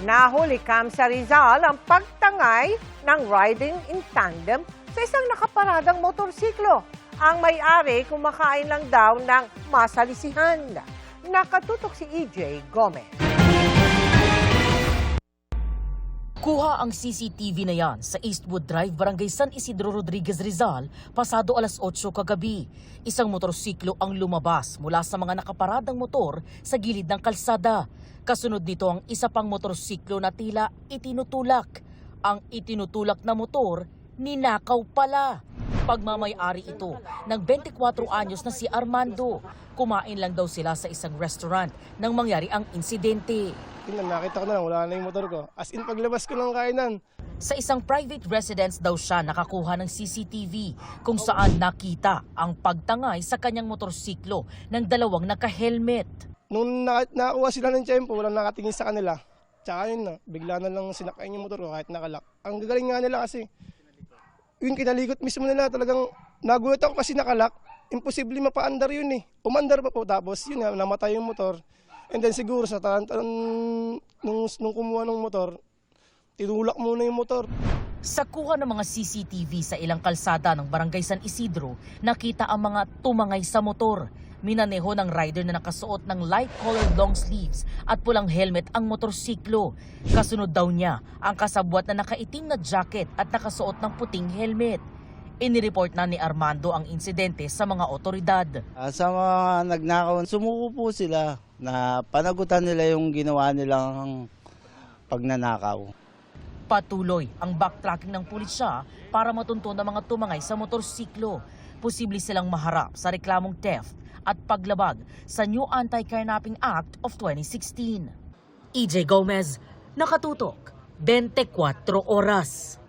Nahuli sa Rizal ang pagtangay ng riding in tandem sa isang nakaparadang motorsiklo. Ang may-ari kumakain lang daw ng masalisihan. Nakatutok si EJ Gomez. Kuha ang CCTV na yan sa Eastwood Drive, Barangay San Isidro Rodriguez, Rizal, pasado alas 8 kagabi. Isang motorsiklo ang lumabas mula sa mga nakaparadang motor sa gilid ng kalsada. Kasunod nito ang isa pang motorsiklo na tila itinutulak. Ang itinutulak na motor, ninakaw pala. Pagmamay-ari ito ng 24 anyos na si Armando. Kumain lang daw sila sa isang restaurant nang mangyari ang insidente. Nakita ko na lang, wala na yung motor ko. As in, paglabas ko ng kainan. Sa isang private residence daw siya nakakuha ng CCTV kung saan nakita ang pagtangay sa kanyang motorsiklo ng dalawang naka-helmet. Nung nakakuha sila ng tiyempo, walang nakatingin sa kanila. Tsaka yun na, bigla na lang sinakain yung motor ko kahit nakalak. Ang gagaling nga nila kasi, yung kinalikot mismo nila talagang nagulat ako kasi nakalak. Imposible mapaandar yun eh. Umandar pa po tapos yun nga, namatay yung motor. And then siguro sa nung kumuha ng motor, tinulak muna yung motor. Sa kuha ng mga CCTV sa ilang kalsada ng Barangay San Isidro, nakita ang mga tumangay sa motor. Minaneho ng rider na nakasuot ng light-colored long sleeves at pulang helmet ang motorsiklo. Kasunod daw niya ang kasabwat na nakaitim na jacket at nakasuot ng puting helmet. Inireport na ni Armando ang insidente sa mga otoridad. Sa mga nagnakaw, sumuko po sila na panagutan nila yung ginawa nilang pagnanakaw. Patuloy ang backtracking ng pulisya para matunton ang mga tumangay sa motorsiklo. Posible silang maharap sa reklamong theft at paglabag sa New Anti-Kidnapping Act of 2016. EJ Gomez, Nakatutok, 24 Oras.